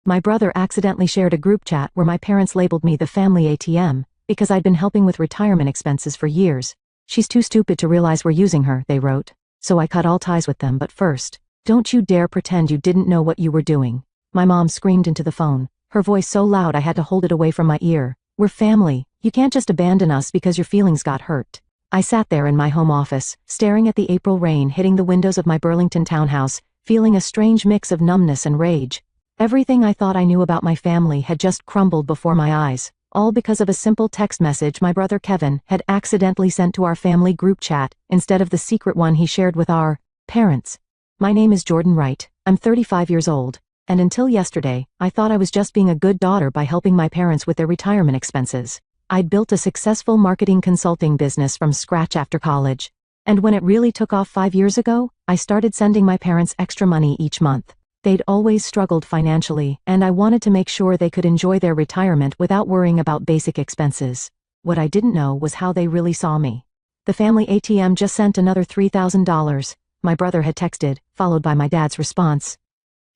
My brother accidentally shared a group chat where my parents labeled me the family ATM, because I'd been helping with retirement expenses for years. She's too stupid to realize we're using her, they wrote. So I cut all ties with them, but first, don't you dare pretend you didn't know what you were doing. My mom screamed into the phone, her voice so loud I had to hold it away from my ear. We're family. You can't just abandon us because your feelings got hurt. I sat there in my home office, staring at the April rain hitting the windows of my Burlington townhouse, feeling a strange mix of numbness and rage. Everything I thought I knew about my family had just crumbled before my eyes, all because of a simple text message my brother Kevin had accidentally sent to our family group chat, instead of the secret one he shared with our parents. My name is Jordan Wright. I'm 35 years old, and until yesterday, I thought I was just being a good daughter by helping my parents with their retirement expenses. I'd built a successful marketing consulting business from scratch after college, and when it really took off 5 years ago, I started sending my parents extra money each month. They'd always struggled financially, and I wanted to make sure they could enjoy their retirement without worrying about basic expenses. What I didn't know was how they really saw me. The family ATM just sent another $3,000, my brother had texted, followed by my dad's response.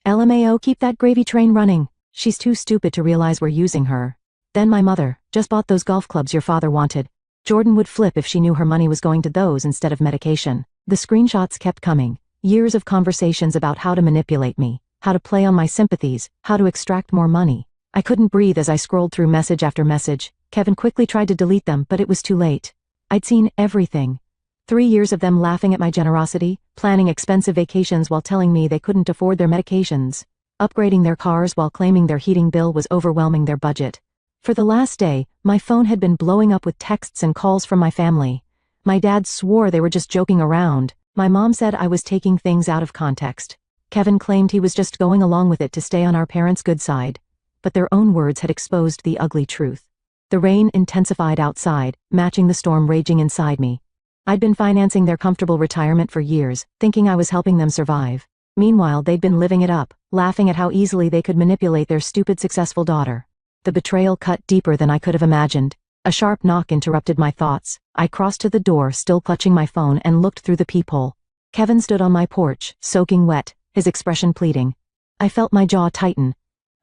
LMAO, keep that gravy train running. She's too stupid to realize we're using her. Then my mother, just bought those golf clubs your father wanted. Jordan would flip if she knew her money was going to those instead of medication. The screenshots kept coming. Years of conversations about how to manipulate me, how to play on my sympathies, how to extract more money. I couldn't breathe as I scrolled through message after message. Kevin quickly tried to delete them, but it was too late. I'd seen everything. 3 years of them laughing at my generosity, planning expensive vacations while telling me they couldn't afford their medications, upgrading their cars while claiming their heating bill was overwhelming their budget. For the last day, my phone had been blowing up with texts and calls from my family. My dad swore they were just joking around. My mom said I was taking things out of context. Kevin claimed he was just going along with it to stay on our parents' good side. But their own words had exposed the ugly truth. The rain intensified outside, matching the storm raging inside me. I'd been financing their comfortable retirement for years, thinking I was helping them survive. Meanwhile, they'd been living it up, laughing at how easily they could manipulate their stupid successful daughter. The betrayal cut deeper than I could have imagined. A sharp knock interrupted my thoughts. I crossed to the door, still clutching my phone, and looked through the peephole. Kevin stood on my porch, soaking wet, his expression pleading. I felt my jaw tighten.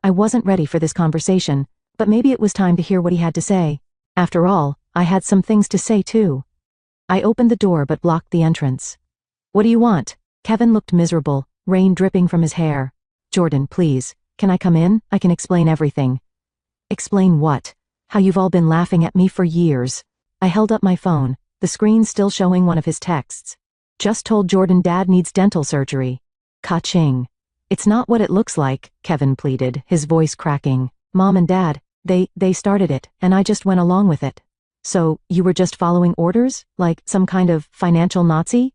I wasn't ready for this conversation, but maybe it was time to hear what he had to say. After all, I had some things to say too. I opened the door but blocked the entrance. What do you want? Kevin looked miserable, rain dripping from his hair. Jordan, please, can I come in? I can explain everything. Explain what? How you've all been laughing at me for years. I held up my phone, the screen still showing one of his texts. Just told Jordan Dad needs dental surgery. Ka-ching. It's not what it looks like, Kevin pleaded, his voice cracking. Mom and Dad, they started it, and I just went along with it. So, you were just following orders? Like some kind of financial Nazi?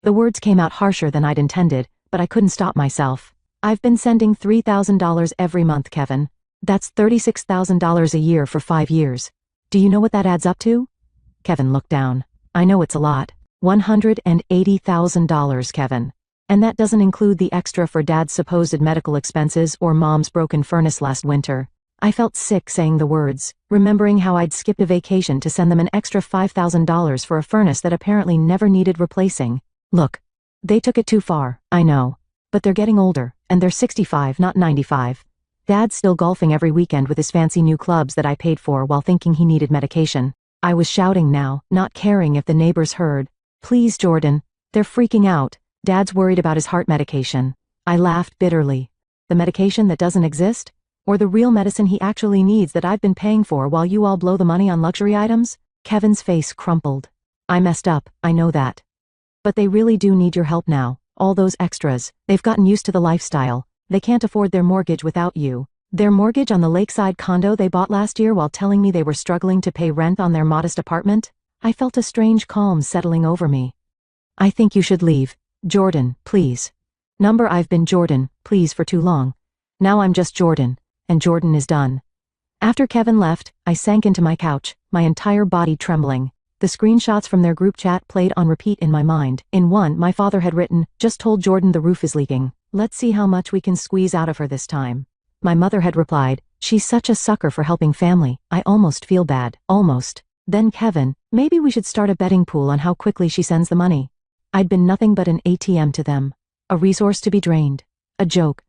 The words came out harsher than I'd intended, but I couldn't stop myself. I've been sending $3,000 every month, Kevin. That's $36,000 a year for 5 years. Do you know what that adds up to? Kevin looked down. I know it's a lot. $180,000, Kevin. And that doesn't include the extra for Dad's supposed medical expenses or Mom's broken furnace last winter. I felt sick saying the words, remembering how I'd skipped a vacation to send them an extra $5,000 for a furnace that apparently never needed replacing. Look, they took it too far, I know. But they're getting older, and they're 65, not 95. Dad's still golfing every weekend with his fancy new clubs that I paid for while thinking he needed medication. I was shouting now, not caring if the neighbors heard. Please, Jordan. They're freaking out. Dad's worried about his heart medication. I laughed bitterly. The medication that doesn't exist? Or the real medicine he actually needs that I've been paying for while you all blow the money on luxury items? Kevin's face crumpled. I messed up, I know that. But they really do need your help now. All those extras. They've gotten used to the lifestyle. They can't afford their mortgage without you. Their mortgage on the lakeside condo they bought last year while telling me they were struggling to pay rent on their modest apartment? I felt a strange calm settling over me. I think you should leave. Jordan, please. I've been Jordan, please, for too long. Now I'm just Jordan, and Jordan is done. After Kevin left, I sank into my couch, my entire body trembling. The screenshots from their group chat played on repeat in my mind. In one, my father had written, just told Jordan the roof is leaking. Let's see how much we can squeeze out of her this time. My mother had replied, she's such a sucker for helping family. I almost feel bad, almost. Then Kevin, maybe we should start a betting pool on how quickly she sends the money. I'd been nothing but an ATM to them. A resource to be drained. A joke.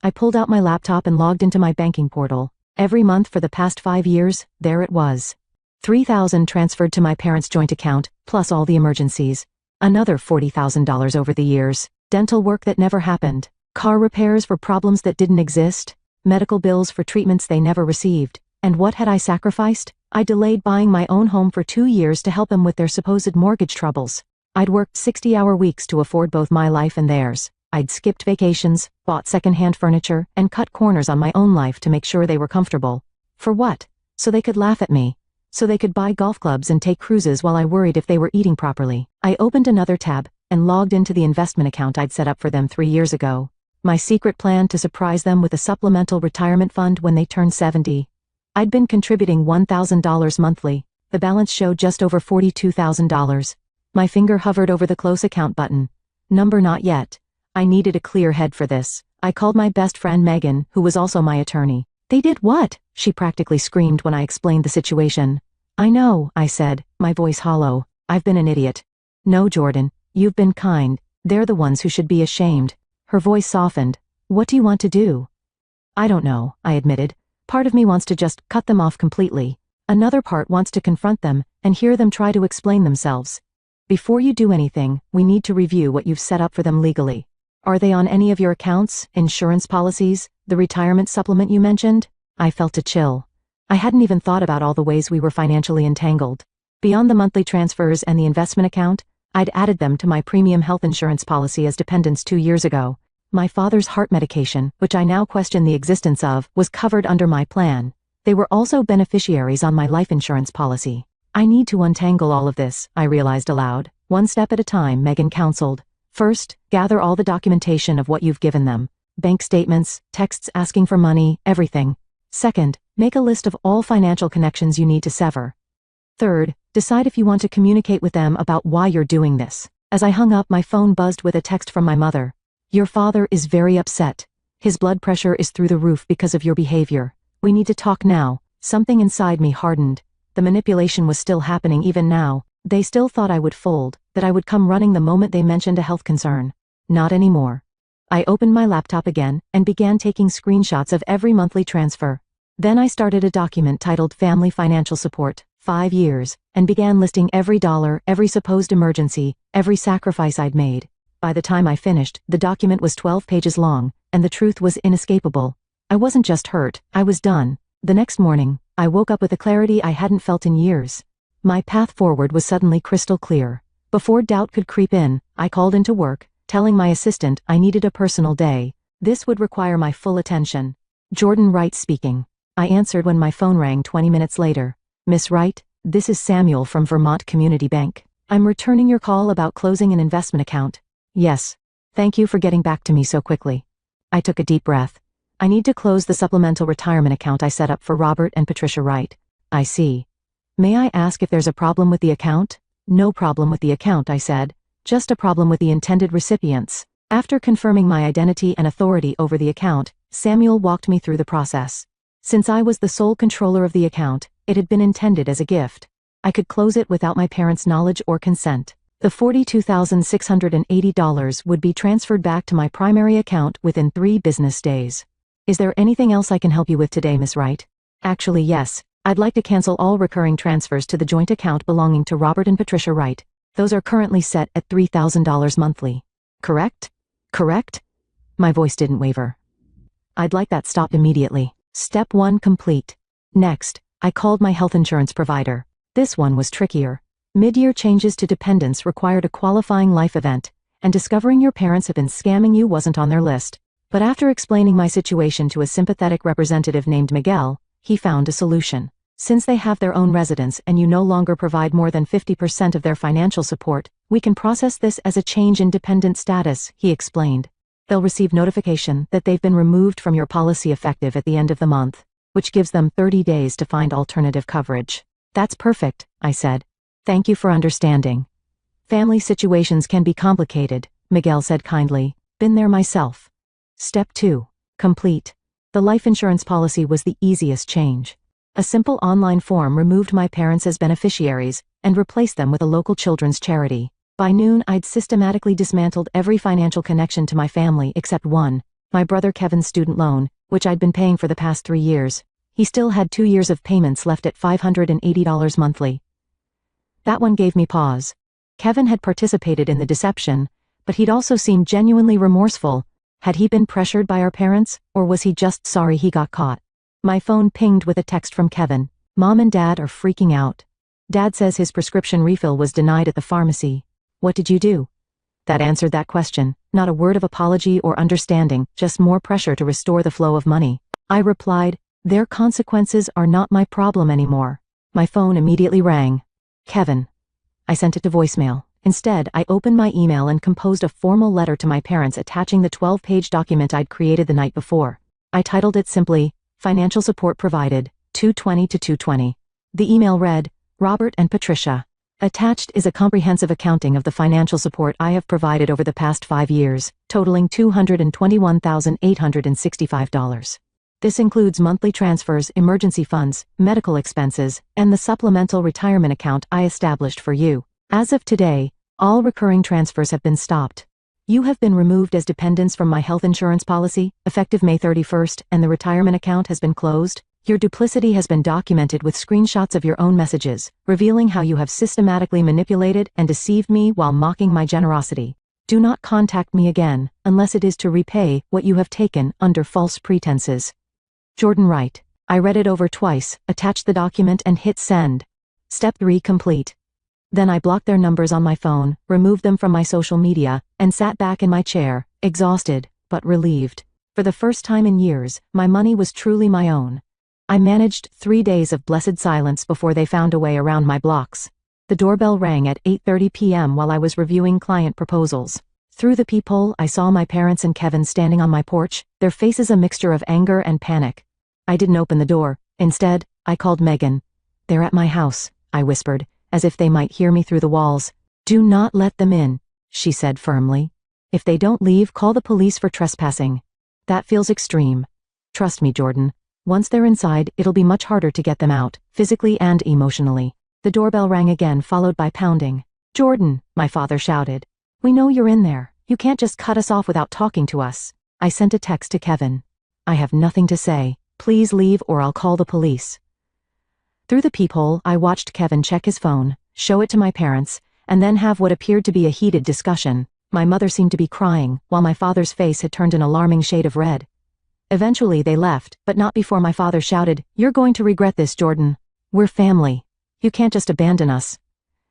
I pulled out my laptop and logged into my banking portal. Every month for the past 5 years, there it was. $3,000 transferred to my parents' joint account, plus all the emergencies. Another $40,000 over the years. Dental work that never happened. Car repairs for problems that didn't exist. Medical bills for treatments they never received. And what had I sacrificed? I delayed buying my own home for 2 years to help them with their supposed mortgage troubles. I'd worked 60-hour weeks to afford both my life and theirs. I'd skipped vacations, bought second-hand furniture, and cut corners on my own life to make sure they were comfortable. For what? So they could laugh at me. So they could buy golf clubs and take cruises while I worried if they were eating properly. I opened another tab and logged into the investment account I'd set up for them 3 years ago. My secret plan to surprise them with a supplemental retirement fund when they turned 70. I'd been contributing $1,000 monthly. The balance showed just over $42,000. My finger hovered over the close account button. Number not yet. I needed a clear head for this. I called my best friend Megan, who was also my attorney. "They did what?" she practically screamed when I explained the situation. "I know," I said, my voice hollow. "I've been an idiot." "No, Jordan, you've been kind. They're the ones who should be ashamed." Her voice softened. "What do you want to do?" "I don't know," I admitted. "Part of me wants to just cut them off completely. Another part wants to confront them and hear them try to explain themselves. Before you do anything, we need to review what you've set up for them legally. Are they on any of your accounts, insurance policies, the retirement supplement you mentioned?" I felt a chill. I hadn't even thought about all the ways we were financially entangled. Beyond the monthly transfers and the investment account, I'd added them to my premium health insurance policy as dependents 2 years ago. My father's heart medication, which I now question the existence of, was covered under my plan. They were also beneficiaries on my life insurance policy. "I need to untangle all of this," I realized aloud. "One step at a time," Megan counseled. "First, gather all the documentation of what you've given them. Bank statements, texts asking for money, everything. Second, make a list of all financial connections you need to sever. Third, decide if you want to communicate with them about why you're doing this." As I hung up, my phone buzzed with a text from my mother. "Your father is very upset. His blood pressure is through the roof because of your behavior. We need to talk now." Something inside me hardened. The manipulation was still happening even now. They still thought I would fold, that I would come running the moment they mentioned a health concern. Not anymore. I opened my laptop again and began taking screenshots of every monthly transfer. Then I started a document titled Family Financial Support, 5 years, and began listing every dollar, every supposed emergency, every sacrifice I'd made. By the time I finished, the document was 12 pages long, and the truth was inescapable. I wasn't just hurt, I was done. The next morning, I woke up with a clarity I hadn't felt in years. My path forward was suddenly crystal clear. Before doubt could creep in, I called into work, telling my assistant I needed a personal day. This would require my full attention. "Jordan Wright speaking." I answered when my phone rang 20 minutes later. "Miss Wright, this is Samuel from Vermont Community Bank. I'm returning your call about closing an investment account." "Yes. Thank you for getting back to me so quickly." I took a deep breath. "I need to close the supplemental retirement account I set up for Robert and Patricia Wright." "I see. May I ask if there's a problem with the account?" "No problem with the account," I said. "Just a problem with the intended recipients." After confirming my identity and authority over the account, Samuel walked me through the process. Since I was the sole controller of the account, it had been intended as a gift. I could close it without my parents' knowledge or consent. The $42,680 would be transferred back to my primary account within 3 business days. "Is there anything else I can help you with today, Miss Wright?" "Actually, yes. I'd like to cancel all recurring transfers to the joint account belonging to Robert and Patricia Wright. Those are currently set at $3,000 monthly. Correct? Correct?" My voice didn't waver. "I'd like that stopped immediately." Step 1 complete. Next, I called my health insurance provider. This one was trickier. Mid-year changes to dependents required a qualifying life event, and discovering your parents have been scamming you wasn't on their list. But after explaining my situation to a sympathetic representative named Miguel, he found a solution. "Since they have their own residence and you no longer provide more than 50% of their financial support, we can process this as a change in dependent status," he explained. "They'll receive notification that they've been removed from your policy effective at the end of the month, which gives them 30 days to find alternative coverage." "That's perfect," I said. "Thank you for understanding. Family situations can be complicated," Miguel said kindly. "Been there myself." Step 2. Complete. The life insurance policy was the easiest change. A simple online form removed my parents as beneficiaries and replaced them with a local children's charity. By noon, I'd systematically dismantled every financial connection to my family except one, My brother Kevin's student loan, which I'd been paying for the past 3 years. He still had 2 years of payments left at $580 monthly. That one gave me pause. Kevin had participated in the deception, but he'd also seemed genuinely remorseful. Had he been pressured by our parents, or was he just sorry he got caught? My phone pinged with a text from Kevin. Mom and Dad are freaking out. Dad says his prescription refill was denied at the pharmacy. What did you do? That answered that question. Not a word of apology or understanding, just more pressure to restore the flow of money. I replied, their consequences are not my problem anymore. My phone immediately rang. Kevin. I sent it to voicemail. Instead, I opened my email and composed a formal letter to my parents attaching the 12-page document I'd created the night before. I titled it simply, Financial Support Provided, 2/20 to 2/20. The email read, Robert and Patricia. Attached is a comprehensive accounting of the financial support I have provided over the past 5 years, totaling $221,865. This includes monthly transfers, emergency funds, medical expenses, and the supplemental retirement account I established for you. As of today, all recurring transfers have been stopped. You have been removed as dependents from my health insurance policy, effective May 31st, and the retirement account has been closed. Your duplicity has been documented with screenshots of your own messages, revealing how you have systematically manipulated and deceived me while mocking my generosity. Do not contact me again, unless it is to repay what you have taken under false pretenses. Jordan Wright. I read it over twice, attached the document and hit send. Step 3 complete. Then I blocked their numbers on my phone, removed them from my social media, and sat back in my chair, exhausted, but relieved. For the first time in years, my money was truly my own. I managed 3 days of blessed silence before they found a way around my blocks. The doorbell rang at 8:30 p.m. while I was reviewing client proposals. Through the peephole, I saw my parents and Kevin standing on my porch, their faces a mixture of anger and panic. I didn't open the door. Instead, I called Megan. They're at my house, I whispered, as if they might hear me through the walls. Do not let them in, she said firmly. If they don't leave, call the police for trespassing. That feels extreme. Trust me, Jordan. Once they're inside, it'll be much harder to get them out, physically and emotionally. The doorbell rang again, followed by pounding. Jordan, my father shouted. We know you're in there. You can't just cut us off without talking to us. I sent a text to Kevin. I have nothing to say. Please leave or I'll call the police. Through the peephole, I watched Kevin check his phone, show it to my parents, and then have what appeared to be a heated discussion. My mother seemed to be crying, while my father's face had turned an alarming shade of red. Eventually they left, but not before my father shouted, You're going to regret this, Jordan. We're family. You can't just abandon us.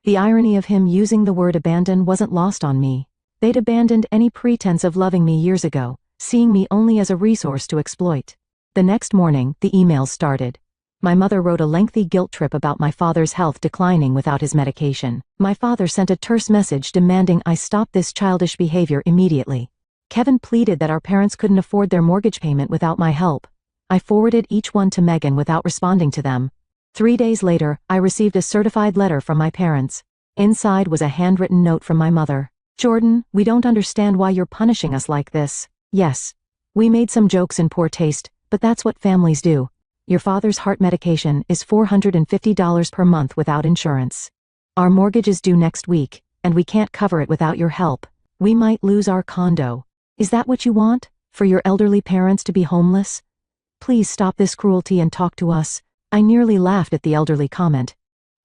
The irony of him using the word abandon wasn't lost on me. They'd abandoned any pretense of loving me years ago, seeing me only as a resource to exploit. The next morning, the emails started. My mother wrote a lengthy guilt trip about my father's health declining without his medication. My father sent a terse message demanding I stop this childish behavior immediately. Kevin pleaded that our parents couldn't afford their mortgage payment without my help. I forwarded each one to Megan without responding to them. 3 days later, I received a certified letter from my parents. Inside was a handwritten note from my mother. Jordan, we don't understand why you're punishing us like this. Yes. We made some jokes in poor taste, but that's what families do. Your father's heart medication is $450 per month without insurance. Our mortgage is due next week, and we can't cover it without your help. We might lose our condo. Is that what you want? For your elderly parents to be homeless? Please stop this cruelty and talk to us. I nearly laughed at the elderly comment.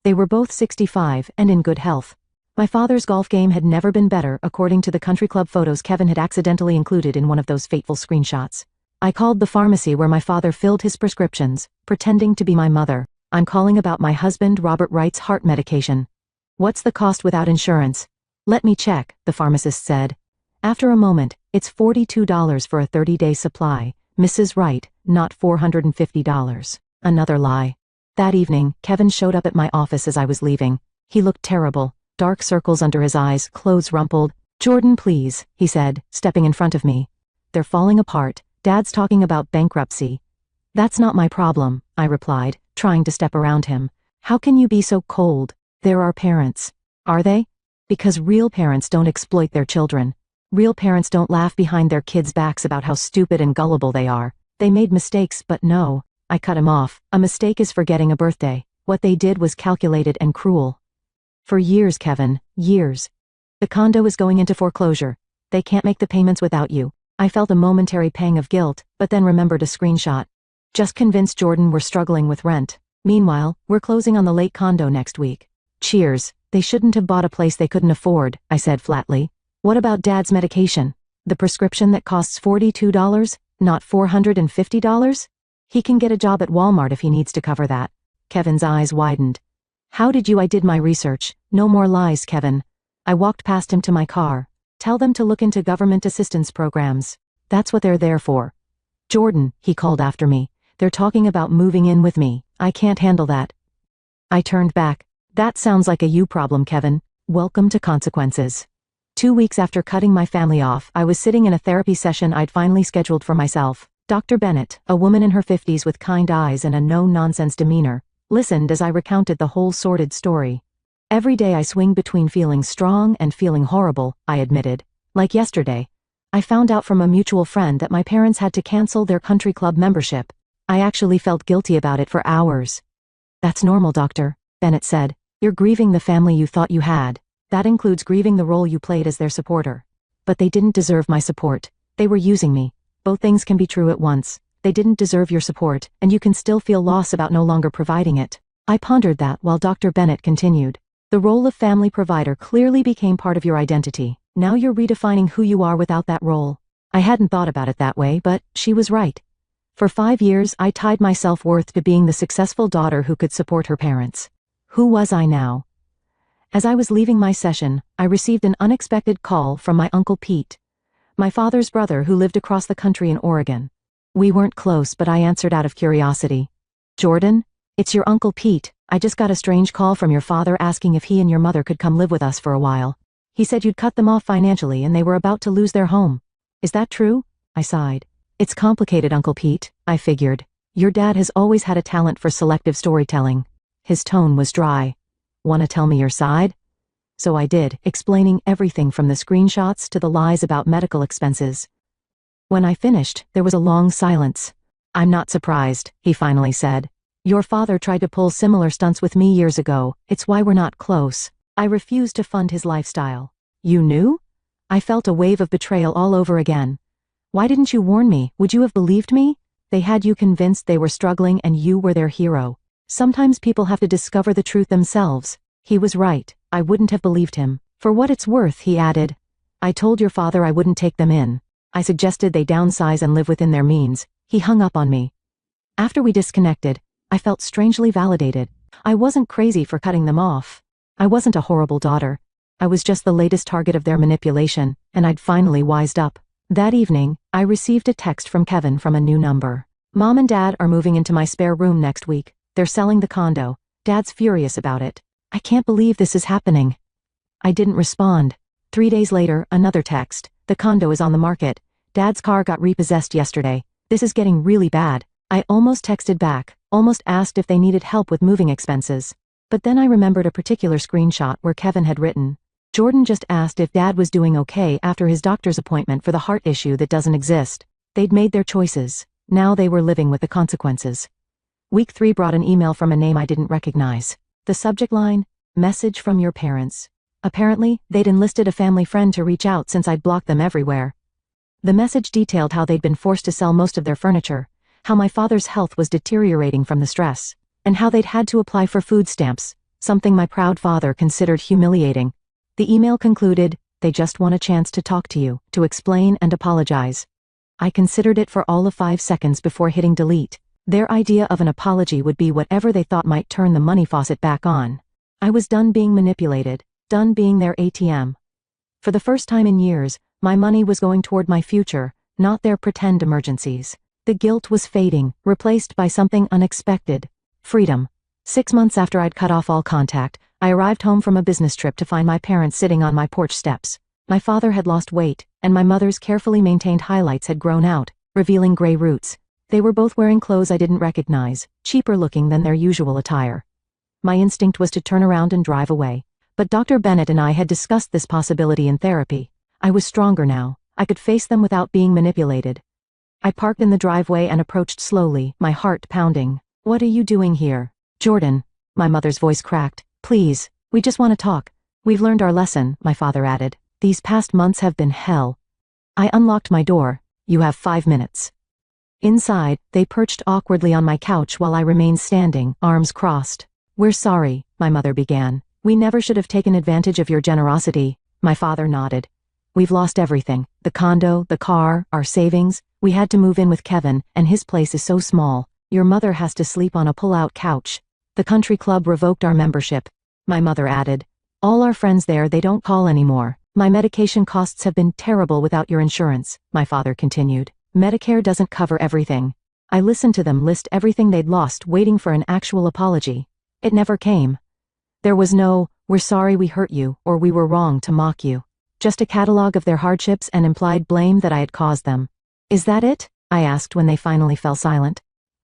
They were both 65 and in good health. My father's golf game had never been better, according to the country club photos Kevin had accidentally included in one of those fateful screenshots. I called the pharmacy where my father filled his prescriptions, pretending to be my mother. I'm calling about my husband Robert Wright's heart medication. What's the cost without insurance? Let me check, the pharmacist said. After a moment, it's $42 for a 30-day supply. Mrs. Wright, not $450. Another lie. That evening, Kevin showed up at my office as I was leaving. He looked terrible, dark circles under his eyes, clothes rumpled. Jordan, please, he said, stepping in front of me. They're falling apart. Dad's talking about bankruptcy. That's not my problem, I replied, trying to step around him. How can you be so cold? They're our parents. Are they? Because real parents don't exploit their children. Real parents don't laugh behind their kids' backs about how stupid and gullible they are. They made mistakes, but no. I cut him off. A mistake is forgetting a birthday. What they did was calculated and cruel. For years, Kevin, years. The condo is going into foreclosure. They can't make the payments without you. I felt a momentary pang of guilt, but then remembered a screenshot. Just convinced Jordan we're struggling with rent. Meanwhile, we're closing on the lake condo next week. Cheers. They shouldn't have bought a place they couldn't afford, I said flatly. What about Dad's medication? The prescription that costs $42, not $450? He can get a job at Walmart if he needs to cover that. Kevin's eyes widened. How did you? I did my research. No more lies, Kevin. I walked past him to my car. Tell them to look into government assistance programs. That's what they're there for. Jordan, he called after me. They're talking about moving in with me. I can't handle that. I turned back. That sounds like a you problem, Kevin. Welcome to consequences. 2 weeks after cutting my family off, I was sitting in a therapy session I'd finally scheduled for myself. Dr. Bennett, a woman in her 50s with kind eyes and a no-nonsense demeanor, listened as I recounted the whole sordid story. Every day I swing between feeling strong and feeling horrible, I admitted. Like yesterday. I found out from a mutual friend that my parents had to cancel their country club membership. I actually felt guilty about it for hours. That's normal, Doctor, Bennett said. You're grieving the family you thought you had. That includes grieving the role you played as their supporter. But they didn't deserve my support. They were using me. Both things can be true at once. They didn't deserve your support, and you can still feel loss about no longer providing it. I pondered that while Dr. Bennett continued. The role of family provider clearly became part of your identity. Now you're redefining who you are without that role. I hadn't thought about it that way, but she was right. For 5 years, I tied my self-worth to being the successful daughter who could support her parents. Who was I now? As I was leaving my session, I received an unexpected call from my Uncle Pete, my father's brother who lived across the country in Oregon. We weren't close, but I answered out of curiosity. Jordan? It's your Uncle Pete. I just got a strange call from your father asking if he and your mother could come live with us for a while. He said you'd cut them off financially and they were about to lose their home. Is that true? I sighed. It's complicated, Uncle Pete, I figured. Your dad has always had a talent for selective storytelling. His tone was dry. Want to tell me your side? So I did, explaining everything from the screenshots to the lies about medical expenses. When I finished, there was a long silence. I'm not surprised, he finally said. Your father tried to pull similar stunts with me years ago. It's why we're not close. I refused to fund his lifestyle. You knew? I felt a wave of betrayal all over again. Why didn't you warn me? Would you have believed me? They had you convinced they were struggling and you were their hero. Sometimes people have to discover the truth themselves. He was right. I wouldn't have believed him. For what it's worth, he added. I told your father I wouldn't take them in. I suggested they downsize and live within their means. He hung up on me. After we disconnected, I felt strangely validated. I wasn't crazy for cutting them off. I wasn't a horrible daughter. I was just the latest target of their manipulation, and I'd finally wised up. That evening, I received a text from Kevin from a new number. Mom and Dad are moving into my spare room next week. They're selling the condo. Dad's furious about it. I can't believe this is happening. I didn't respond. 3 days later, another text. The condo is on the market. Dad's car got repossessed yesterday. This is getting really bad. I almost texted back, almost asked if they needed help with moving expenses. But then I remembered a particular screenshot where Kevin had written, Jordan just asked if Dad was doing okay after his doctor's appointment for the heart issue that doesn't exist. They'd made their choices. Now they were living with the consequences. Week 3 brought an email from a name I didn't recognize. The subject line, message from your parents. Apparently, they'd enlisted a family friend to reach out since I'd blocked them everywhere. The message detailed how they'd been forced to sell most of their furniture, how my father's health was deteriorating from the stress, and how they'd had to apply for food stamps, something my proud father considered humiliating. The email concluded, they just want a chance to talk to you, to explain and apologize. I considered it for all of 5 seconds before hitting delete. Their idea of an apology would be whatever they thought might turn the money faucet back on. I was done being manipulated, done being their ATM. For the first time in years, my money was going toward my future, not their pretend emergencies. The guilt was fading, replaced by something unexpected. Freedom. 6 months after I'd cut off all contact, I arrived home from a business trip to find my parents sitting on my porch steps. My father had lost weight, and my mother's carefully maintained highlights had grown out, revealing gray roots. They were both wearing clothes I didn't recognize, cheaper looking than their usual attire. My instinct was to turn around and drive away. But Dr. Bennett and I had discussed this possibility in therapy. I was stronger now. I could face them without being manipulated. I parked in the driveway and approached slowly, my heart pounding. What are you doing here? Jordan. My mother's voice cracked. Please, we just want to talk. We've learned our lesson, my father added. These past months have been hell. I unlocked my door, You have 5 minutes. Inside, they perched awkwardly on my couch while I remained standing, arms crossed. We're sorry, my mother began. We never should have taken advantage of your generosity. My father nodded. We've lost everything. The condo, the car, our savings. We had to move in with Kevin, and his place is so small. Your mother has to sleep on a pull-out couch. The country club revoked our membership. My mother added. All our friends there, they don't call anymore. My medication costs have been terrible without your insurance, my father continued. Medicare doesn't cover everything. I listened to them list everything they'd lost, waiting for an actual apology. It never came. There was no, we're sorry we hurt you, or we were wrong to mock you. Just a catalog of their hardships and implied blame that I had caused them. Is that it? I asked when they finally fell silent.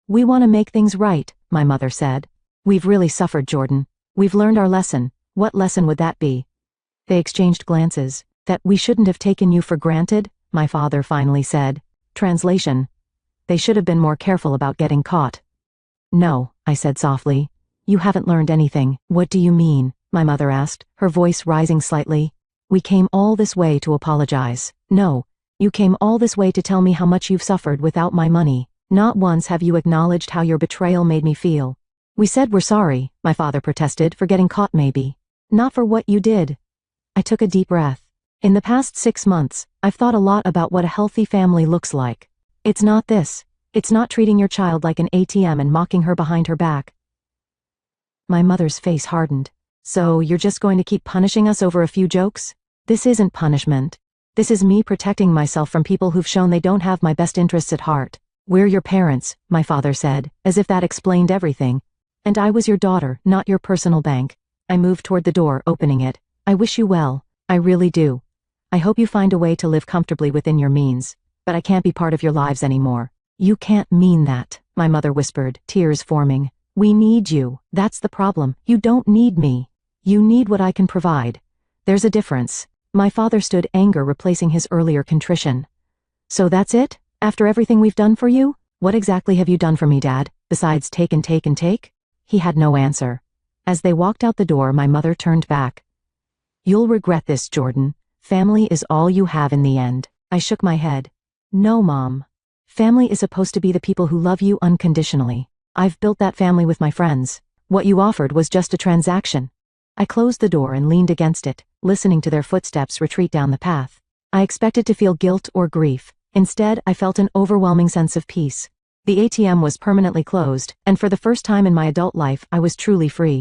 We want to make things right, my mother said. We've really suffered, Jordan. We've learned our lesson. What lesson would that be? They exchanged glances. That we shouldn't have taken you for granted, my father finally said. Translation. They should have been more careful about getting caught. No, I said softly. You haven't learned anything. What do you mean? My mother asked, her voice rising slightly. We came all this way to apologize. No, you came all this way to tell me how much you've suffered without my money. Not once have you acknowledged how your betrayal made me feel. We said we're sorry, my father protested, for getting caught maybe. Not for what you did. I took a deep breath. In the past 6 months, I've thought a lot about what a healthy family looks like. It's not this. It's not treating your child like an ATM and mocking her behind her back. My mother's face hardened. So, you're just going to keep punishing us over a few jokes? This isn't punishment. This is me protecting myself from people who've shown they don't have my best interests at heart. We're your parents, my father said, as if that explained everything. And I was your daughter, not your personal bank. I moved toward the door, opening it. I wish you well. I really do. I hope you find a way to live comfortably within your means. But I can't be part of your lives anymore. You can't mean that, my mother whispered, tears forming. We need you. That's the problem. You don't need me. You need what I can provide. There's a difference. My father stood, anger replacing his earlier contrition. So that's it? After everything we've done for you? What exactly have you done for me, Dad, besides take and take and take? He had no answer. As they walked out the door, my mother turned back. You'll regret this, Jordan. Family is all you have in the end. I shook my head. No, Mom. Family is supposed to be the people who love you unconditionally. I've built that family with my friends. What you offered was just a transaction. I closed the door and leaned against it, listening to their footsteps retreat down the path. I expected to feel guilt or grief. Instead, I felt an overwhelming sense of peace. The ATM was permanently closed, and for the first time in my adult life, I was truly free.